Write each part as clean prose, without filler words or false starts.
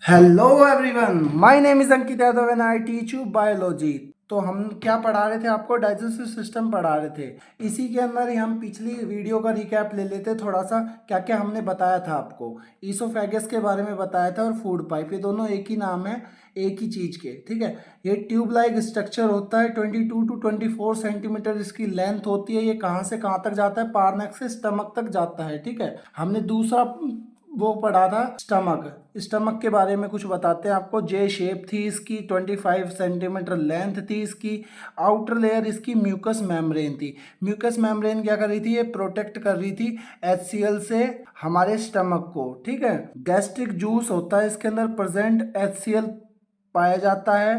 Hello everyone, my name is Ankit Yadav and I teach you biology. तो हम क्या पढ़ा रहे थे? आपको डाइजेस्टिव सिस्टम पढ़ा रहे थे। इसी के अंदर ही हम पिछली वीडियो का रिकैप ले लेते थोड़ा सा। क्या क्या हमने बताया था आपको? ईसोफेगस के बारे में बताया था और फूड पाइप, ये दोनों एक ही नाम है, एक ही चीज के। ठीक है, ये ट्यूब लाइक स्ट्रक्चर होता है। 22 to 24 सेंटीमीटर इसकी लेंथ होती है। ये कहाँ से कहाँ तक जाता है? पार्नक से स्टमक तक जाता है। ठीक है, हमने दूसरा वो पढ़ा था स्टमक। स्टमक के बारे में कुछ बताते हैं आपको। जे शेप थी इसकी, 25 सेंटीमीटर लेंथ थी इसकी। आउटर लेयर इसकी म्यूकस मेम्ब्रेन थी। म्यूकस मेम्ब्रेन क्या कर रही थी? ये प्रोटेक्ट कर रही थी HCl से हमारे स्टमक को। ठीक है, गैस्ट्रिक जूस होता है इसके अंदर प्रेजेंट, HCl पाया जाता है,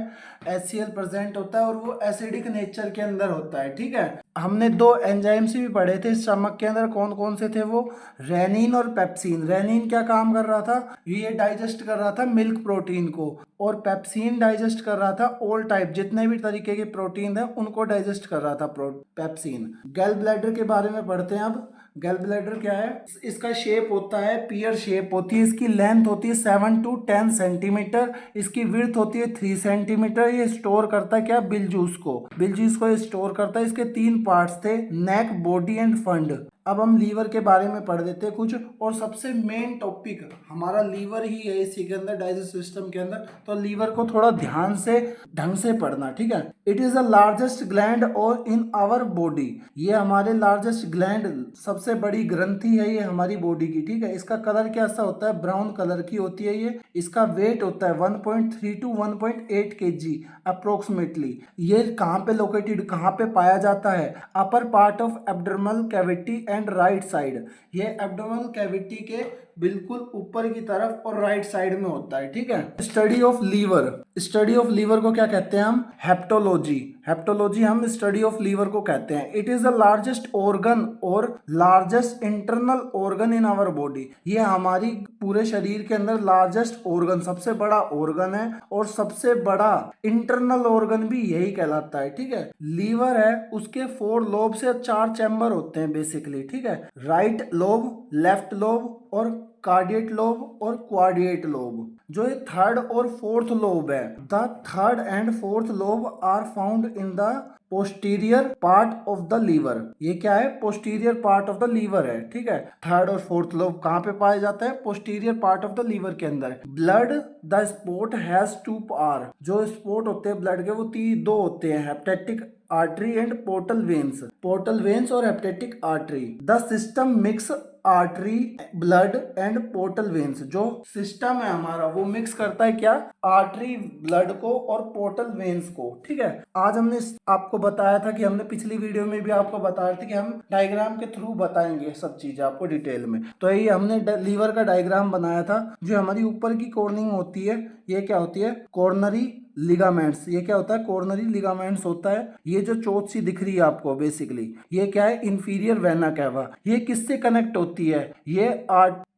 HCl प्रेजेंट होता है और वो एसिडिक नेचर के अंदर होता है। ठीक है, हमने दो एंजाइम्स भी पढ़े थे स्टमक के अंदर। कौन कौन से थे वो? रेनिन और पेप्सिन। रेनिन क्या काम कर रहा था? ये डाइजेस्ट कर रहा था मिल्क प्रोटीन को, और पेप्सिन डाइजेस्ट कर रहा था ऑल टाइप, जितने भी तरीके के प्रोटीन है उनको डाइजेस्ट कर रहा था पेप्सिन। गैल ब्लैडर के बारे में पढ़ते हैं अब। गैल ब्लैडर क्या है? इसका शेप होता है पीयर शेप होती है। इसकी लेंथ होती है 7 to 10 सेंटीमीटर। इसकी विड्थ होती है 3 सेंटीमीटर। ये स्टोर करता है क्या? बिल जूस को। बिल जूस को ये स्टोर करता है। इसके तीन पार्ट्स थे, नेक, बॉडी एंड फंड। अब हम लीवर के बारे में पढ़ देते हैं कुछ। और सबसे मेन टॉपिक हमारा लीवर ही है इसी के अंदर, डाइजेस्ट सिस्टम के अंदर। तो लीवर को थोड़ा ध्यान से ढंग से पढ़ना। ठीक है, it is the largest gland और इन आवर बॉडी। ये हमारे लार्जेस्ट ग्लैंड, सबसे बड़ी ग्रंथि है ये हमारी बॉडी की। ठीक है, इसका कलर कैसा होता है? ब्राउन कलर की होती है ये। इसका वेट होता है 1.3 to 1.8 kg अप्रोक्सीमेटली। ये कहाँ पे लोकेटेड, कहाँ पे पाया जाता है? Upper part of abdominal cavity and right side. ये एब्डोमिनल कैविटी के बिल्कुल ऊपर की तरफ और राइट साइड में होता है। ठीक है, study of liver. Study of liver को क्या कहते हैं हम? हेप्टोलॉजी। हेप्टोलॉजी हम स्टडी ऑफ लीवर को कहते हैं। It is the largest organ और largest internal organ in our body. ये हमारी पूरे शरीर के अंदर लार्जेस्ट ऑर्गन, सबसे बड़ा ऑर्गन है, और सबसे बड़ा इंटरनल ऑर्गन भी यही कहलाता है। ठीक है, लीवर है, उसके 4 लोब से 4 चैम्बर होते हैं बेसिकली। ठीक है, राइट लोब, लेफ्ट लोब और कार्डिएट लोब और क्वाड्रिएट लोब। जो ये थर्ड और फोर्थ लोब है, the third and fourth lobe are found in the posterior part of the liver. ये क्या है? Posterior part of the liver है। ठीक है, थर्ड और फोर्थ लोब कहाँ पे पाया जाता है? Posterior part of the liver के अंदर। Blood, the spot has 2 are. जो स्पॉट होते हैं ब्लड के वो दो होते हैं, hepatic artery and portal veins. Portal veins और hepatic artery. The system mix artery, blood and portal veins. जो सिस्टम है हमारा वो मिक्स करता है क्या? आर्टरी, ब्लड को और पोर्टल वेन्स को। ठीक है, आज हमने आपको बताया था कि हमने पिछली वीडियो में भी आपको बताया था कि हम डायग्राम के थ्रू बताएंगे सब चीज आपको डिटेल में। तो ये हमने लीवर का डायग्राम बनाया था। जो हमारी ऊपर की कॉर्निंग होती है, ये क्या होती है? Coronary ligaments. ये क्या होता है? कॉर्नरी लिगामेंट्स होता है। ये जो चोट सी दिख रही है आपको बेसिकली, ये क्या है? Inferior vena cava. ये किससे कनेक्ट होती है? ये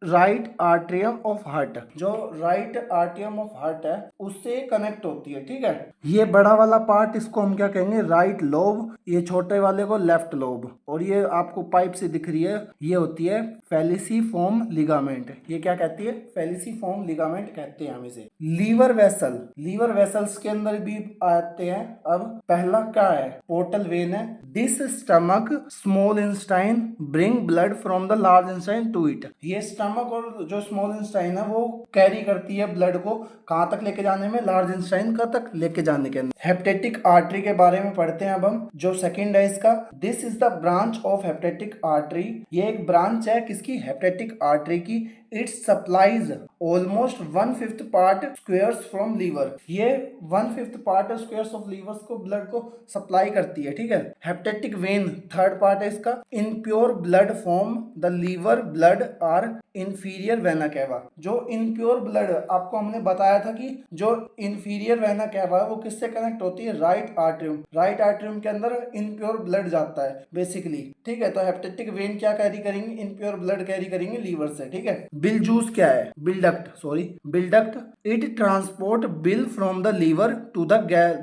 राइट आर्ट्रियम ऑफ हार्ट, जो राइट आर्ट्रियम ऑफ हार्ट है उससे कनेक्ट होती है। ठीक है, ये बड़ा वाला पार्ट इसको हम क्या कहेंगे? Right lobe. ये छोटे वाले को लेफ्ट लोब। और ये आपको पाइप से दिख रही है, ये होती है फेलिसिफॉर्म लिगामेंट। ये क्या कहती है? फेलिसिफॉर्म लिगामेंट कहते हैं हम इसे। Liver vessel. लीवर वेसल्स के अंदर भी आते हैं। अब पहला क्या है? पोर्टल वेन है। This stomach small intestine bring blood from the large intestine to it. ये स्टमक और जो स्मॉल इंस्टाइन है वो कैरी करती है ब्लड को कहाँ तक लेके जाने में? लार्ज इंस्टाइन का तक लेके जाने के अंदर। हेपेटिक आर्टरी के बारे में पढ़ते हैं अब हम। जो सेकंड है इसका, this is the branch of hepatic artery. ये एक ब्रांच है किसकी? हेपेटिक आर्टरी की। It supplies almost 1/5 part squares from liver. ये 1/5 पार्ट स्क्वेयर्स ऑफ लीवर्स को, ब्लड को सप्लाई करती है। ठीक है, हेपेटिक वेन थर्ड पार्ट है इसका। In pure blood form the liver blood are inferior vena cava. जो इनप्योर ब्लड आपको हमने बताया था कि जो इंफीरियर वेना कैवा है वो किससे कनेक्ट होती है? Right atrium. राइट आर्टरियम के अंदर इनप्योर ब्लड जाता है बेसिकली। ठीक है, तो हेपेटिक वेन क्या कैरी करेंगे? इनप्योर ब्लड कैरी करेंगे लीवर से। ठीक है, बिल जूस क्या है? Bile duct, sorry bile duct. It transport bile from the liver to the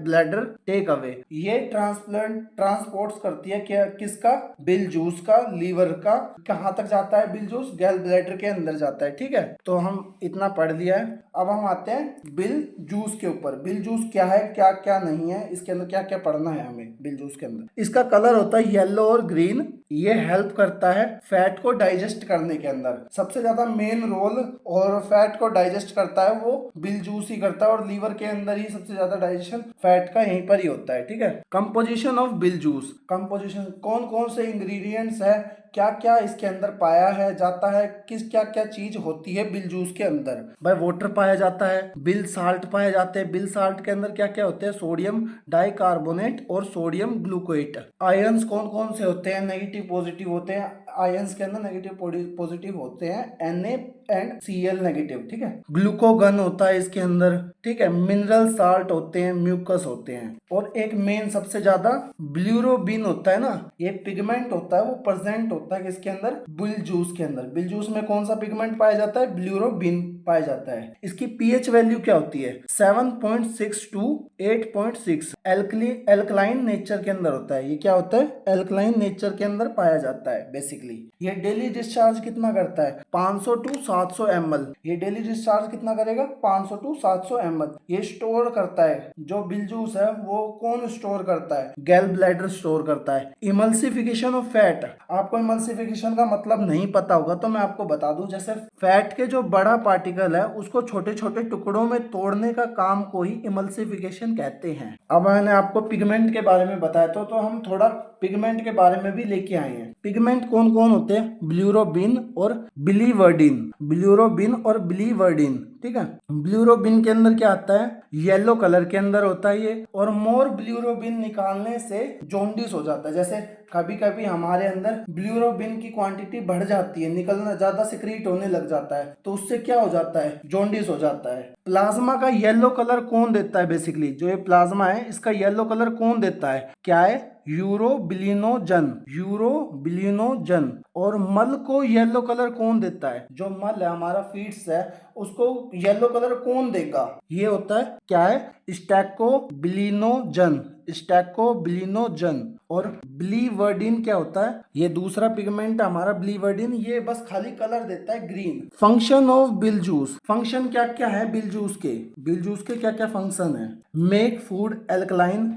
bladder take away. ये ट्रांसपोर्ट करती है क्या? किसका? बिल जूस का, लीवर का। कहाँ तक जाता है बिल जूस? गैल ब्लैडर के अंदर जाता है। ठीक है, तो हम इतना पढ़ लिया है। अब हम आते हैं बिल जूस के ऊपर। बिल जूस क्या है, क्या क्या नहीं है, इसके अंदर क्या क्या पढ़ना है हमें। बिल जूस के अंदर इसका कलर होता है येलो और ग्रीन। ये हेल्प करता है फैट को डाइजेस्ट करने के अंदर। सबसे ज्यादा मेन रोल और फैट को डाइजेस्ट करता है वो बिल जूस ही करता है, और लीवर के अंदर ही सबसे ज्यादा डाइजेशन फैट का यहीं पर ही होता है। ठीक है, composition of bill juice. Composition कौन कौन से इंग्रेडिएंट्स है, क्या क्या इसके अंदर पाया है जाता है, किस क्या क्या चीज होती है बिल जूस के अंदर। भाई वाटर पाया जाता है, बिल साल्ट पाए जाते हैं। बिल साल्ट के अंदर क्या क्या होते हैं, सोडियम डाइकार्बोनेट और सोडियम ग्लूकोएट। आयंस कौन कौन से होते हैं, नेगेटिव पॉजिटिव होते हैं। आयंस के अंदर नेगेटिव पॉजिटिव होते हैं Na एंड Cl नेगेटिव। ठीक है, ग्लूकोगन होता है इसके अंदर। ठीक है, मिनरल साल्ट होते हैं, म्यूकस होते हैं, और एक मेन सबसे ज्यादा ब्यूरोबिन होता है ना, ये पिगमेंट होता है, वो प्रेजेंट होता है इसके अंदर बिल जूस के अंदर। बिल जूस में कौन सा पिगमेंट पाया जाता है, ब्यूरोबिन पाया जाता है। इसकी पीएच वैल्यू क्या होती है, 7.6 टू 8.6। एल्कलाइन नेचर के अंदर होता है। ये क्या होता है, एल्कलाइन नेचर के अंदर पाया जाता है बेसिकली। ये डेली डिस्चार्ज कितना करता है, 500 टू 700 ml। ये डेली डिस्चार्ज कितना करेगा, 500 टू 700 ml। ये स्टोर करता है, जो बिल जूस है वो कौन स्टोर करता है, गैल ब्लैडर स्टोर करता है। Emulsification of fat. आपको इमल्सिफिकेशन का मतलब नहीं पता होगा तो मैं आपको बता दूं, जैसे फैट के जो बड़ा पार्टिकल है उसको छोटे छोटे टुकड़ों में तोड़ने का काम को ही इमल्सिफिकेशन कहते हैं। अब मैंने आपको पिगमेंट के बारे में बताया तो हम थोड़ा पिगमेंट के बारे में भी लेके आए हैं। पिगमेंट कौन कौन होते हैं, ब्यूरोबिन और बिलीवर्डिन। ब्यूरोबिन और बिलीवर्डिन। ठीक है, ब्यूरोबिन के अंदर क्या आता है, येलो कलर के अंदर होता है ये, और मोर ब्यूरोबिन निकालने से जॉन्डिस हो जाता है। जैसे कभी कभी हमारे अंदर ब्यूरोबिन की क्वांटिटी बढ़ जाती है, निकलना ज्यादा सिक्रीट होने लग जाता है, तो उससे क्या हो जाता है, जॉन्डिस हो जाता है। प्लाज्मा का येलो कलर कौन देता है, बेसिकली जो ये प्लाज्मा है इसका येलो कलर कौन देता है, क्या है, यूरोबिलिनोजन। यूरोबिलिनोजन। और मल को येलो कलर कौन देता है, जो मल है हमारा फीड्स है उसको येलो कलर कौन देगा, ये होता है क्या है, स्टैकोबिलिनोजन। स्टैकोबिलिनोजन। और ब्लीवर्डिन क्या होता है, ये दूसरा पिगमेंट हमारा ब्लीवर्डिन, ये बस खाली कलर देता है green. Function of bill juice. Function क्या क्या है बिल जूस के, बिल जूस के क्या क्या फंक्शन है, मेक फूड एल्कलाइन।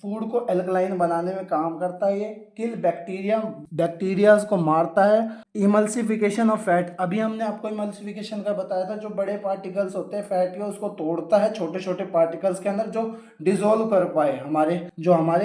फूड को एल्कलाइन बनाने में काम करता है ये। किल बैक्टीरिया, बैक्टीरिया को मारता है। इमल्सिफिकेशन ऑफ फैट, अभी हमने आपको इमल्सिफिकेशन का बताया था, जो बड़े पार्टिकल्स होते हैं फैट के उसको तोड़ता है छोटे छोटे पार्टिकल्स के अंदर, जो डिसॉल्व कर पाए हमारे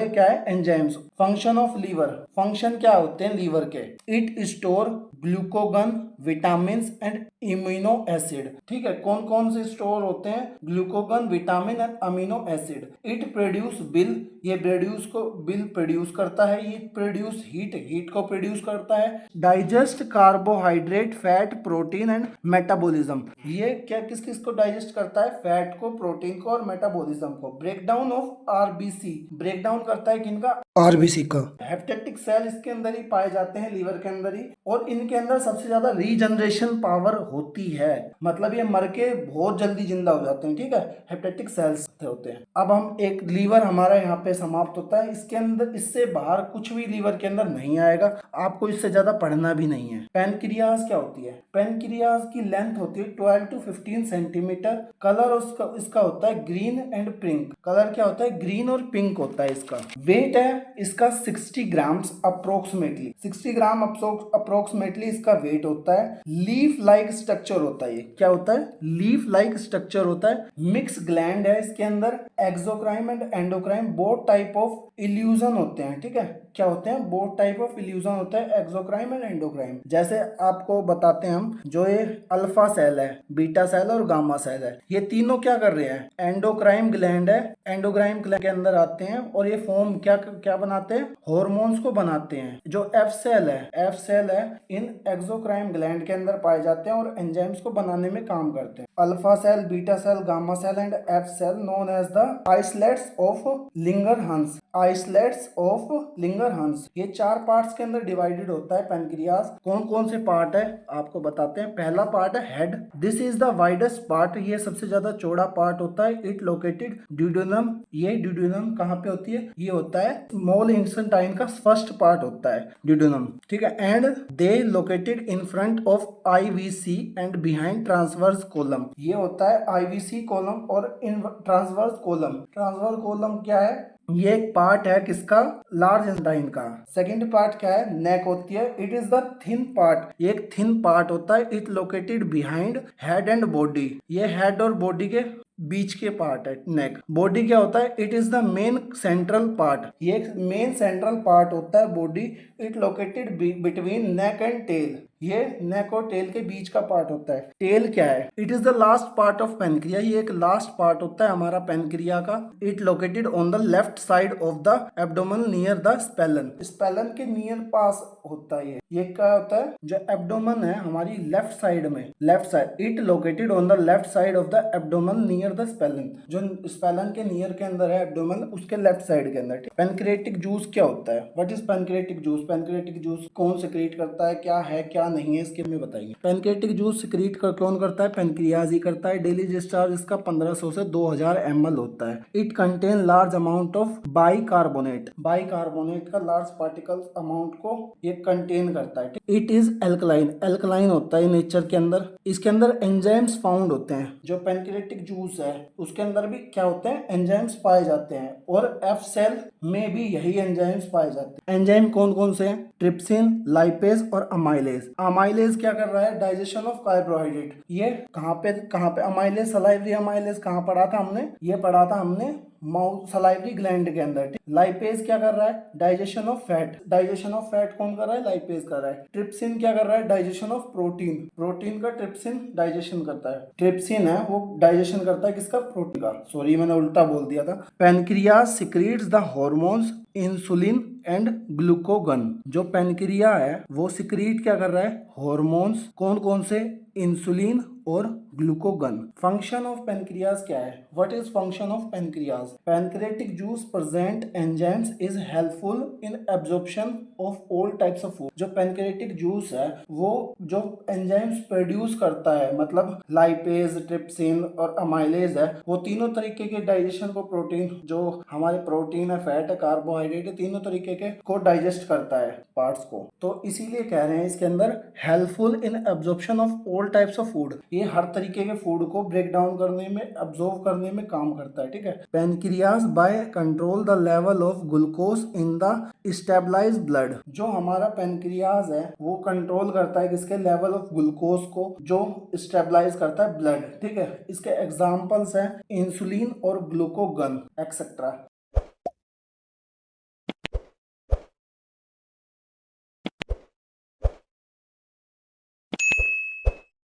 क्या है, enzymes. Function of liver. Function क्या होते हैं लीवर के, it store glucagon, vitamin and immuno acid. ठीक है, कौन कौन से स्टोर होते हैं, glucagon, vitamin and amino acid. It produce bile, ये बिल प्रोड्यूस करता है। ये प्रोड्यूस हीट को प्रोड्यूस करता है। Digest carbohydrate, fat, protein and metabolism. ये क्या किस किस को डाइजेस्ट करता है, फैट को, प्रोटीन को और मेटाबॉलिज्म को। ब्रेकडाउन ऑफ आरबीसी, ब्रेकडाउन करता है किनका, आरबीसी का। हेप्टेटिक सेल इसके अंदर ही पाए जाते हैं, लीवर के अंदर ही, और इनके अंदर सबसे ज्यादा रीजनरेशन पावर होती है, मतलब ये मर के बहुत जल्दी जिंदा हो जाते हैं। ठीक है, हेप्टेटिक सेल्स होते हैं। अब हम एक लीवर हमारा यहाँ पे समाप्त होता है, इसके अंदर इससे बाहर कुछ भी लीवर के अंदर नहीं आएगा, आपको इससे ज्यादा पढ़ना भी नहीं है। पेनक्रियाज क्या होती है, पेनक्रियाज की लेंथ होती है 12 टू 15 सेंटीमीटर। कलर इसका होता है ग्रीन एंड पिंक। कलर क्या होता है, ग्रीन और पिंक होता है इसका। वेट है इसका 60 ग्राम्स अप्रोक्सीमेटली, 60 ग्राम अप्रोक्सीमेटली इसका वेट होता है। लीफ लाइक स्ट्रक्चर होता है, ये क्या होता है, लीफ लाइक स्ट्रक्चर होता है। मिक्स ग्लैंड है इसके अंदर। Exocrine and endocrine both type of illusion होते हैं। ठीक है, क्या होते हैं, बोथ टाइप ऑफ इल्यूजन होता है, एक्सोक्राइन एंड एंडोक्राइन। जैसे आपको बताते हैं हम, जो ये अल्फा सेल है, बीटा सेल और गामा सेल है, ये तीनों क्या कर रहे हैं, एंडोक्राइन ग्लैंड है, एंडोक्राइन ग्लैंड के अंदर आते हैं और ये फॉर्म क्या बनाते हैं, हार्मोन्स को बनाते हैं। जो एफ सेल है इन एक्सोक्राइन ग्लैंड के अंदर पाए जाते हैं और एंजाइम्स को बनाने में काम करते हैं। Alpha cell, beta cell, gamma cell and F cell known as the islets of Langerhans. Islets of Langerhans. ये 4 पार्ट्स के अंदर डिवाइडेड होता है पैनक्रियाज। कौन कौन से पार्ट है आपको बताते हैं। पहला पार्ट है head, this is the widest part, ये सबसे ज्यादा चौड़ा पार्ट होता है। इट लोकेटेड ड्यूडेनम, ये ड्यूडेनम कहाँ पे होती है, ये होता है स्मॉल इंटेस्टाइन का फर्स्ट पार्ट होता है ड्यूडेनम, ठीक है। And they located in front of IVC and behind transverse colon, ये होता है आईवीसी कॉलम और इन ट्रांसवर्स कोलम। ट्रांसवर्स कोलम क्या है, ये एक पार्ट है किसका, लार्ज इंटेस्टाइन का। सेकंड पार्ट क्या है, नेक होती है। It is the thin part, ये एक थिन पार्ट होता है। It located behind head and body, ये हेड और बॉडी के बीच के पार्ट है नेक। बॉडी क्या होता है, it is the main central part, ये एक मेन सेंट्रल पार्ट होता है body. It located between neck and tail, ये नेक और टेल के बीच का पार्ट होता है। टेल क्या है, it is the last part of pancreas, ये एक लास्ट पार्ट होता है हमारा पेनक्रिया का। It located on the left side of the abdomen near the spleen, spleen के नियर पास होता है। ये क्या होता है, जो एब्डोमेन है हमारी लेफ्ट साइड में, left side. It located on the left side of the abdomen near the spleen, जो स्पेलन के नियर के अंदर है एब्डोमेन, उसके लेफ्ट साइड के अंदर। पेनक्रियाटिक जूस क्या होता है, what is pancreatic juice, pancreatic juice कौन सेक्रेट करता है, क्या है क्या नहीं है, इसके में बताएंगे। पेनक्रियाटिक जूस सिक्रीट कौन करता है, पेनक्रियाज ही करता है। डेली डिस्चार्ज इसका 1500 से 2000 ml होता है। It contain large amount of bicarbonate, bicarbonate का लार्ज पार्टिकल्स अमाउंट को ये कंटेन करता है। इट इज एल्कलाइन, एल्कलाइन होता है नेचर के अंदर। इसके अंदर एंजाइम्स फाउंड होते हैं, जो पेनक्रियाटिक जूस है उसके अंदर भी क्या होते हैं, एंजाइम्स पाए जाते हैं। और एफ सेल में भी यही एंजाइम्स पाए जाते हैं। एंजाइम कौन कौन से हैं, ट्रिप्सिन, लाइपेज और अमाइलेज। अमाइलेज क्या कर रहा है, डाइजेशन ऑफ कार्बोहाइड्रेट। ये कहाँ पे अमाइलेज, सलाइवरी अमाइलेज कहाँ पढ़ा था हमने, ये पढ़ा था हमने माउथ सलाइवरी ग्लैंड के अंदर। लाइपेज क्या कर रहा है, digestion of fat, digestion of fat कौन कर रहा है, लाइपेज कर रहा है। ट्रिप्सिन क्या कर रहा है, डाइजेशन ऑफ प्रोटीन, प्रोटीन का ट्रिप्सिन डाइजेशन करता है। ट्रिप्सिन है वो डाइजेशन करता है किसका, प्रोटीन का। सॉरी मैंने उल्टा बोल दिया था। Pancreas secretes the hormones insulin and glucagon, जो पेनक्रिया है वो सिक्रीट क्या कर रहा है, हार्मोन्स, कौन कौन से, इंसुलिन और ग्लूकोगन। फंक्शन ऑफ पेनक्रियाज क्या है, what is function of pancreas. Pancreatic juice present enzymes is helpful in absorption of all types of food. जो पेनक्रियाटिक जूस है वो जो एंजाइम्स प्रोड्यूस करता है, मतलब लाइपेज, ट्रिप्सिन और अमाइलेज है, वो तीनों तरीके के डाइजेशन को, प्रोटीन जो हमारे प्रोटीन है, फैट है, कार्बोहाइड्रेट है, तीनों तरीके के को डाइजेस्ट करता है पार्ट्स को। तो इसीलिए कह रहे हैं इसके अंदर helpful in absorption of all types of food, ये हर तरीके के फूड को ब्रेक डाउन करने में, अब्जॉर्व करने में काम करता है, ठीक है। Pancreas by control the level of glucose in the stabilize blood, जो हमारा पेनक्रियाज है वो कंट्रोल करता है किसके, लेवल ऑफ ग्लूकोज को, जो स्टेबलाइज करता है ब्लड, ठीक है। इसके एग्जांपल्स हैं इंसुलिन और ग्लूकोगन एक्सेट्रा।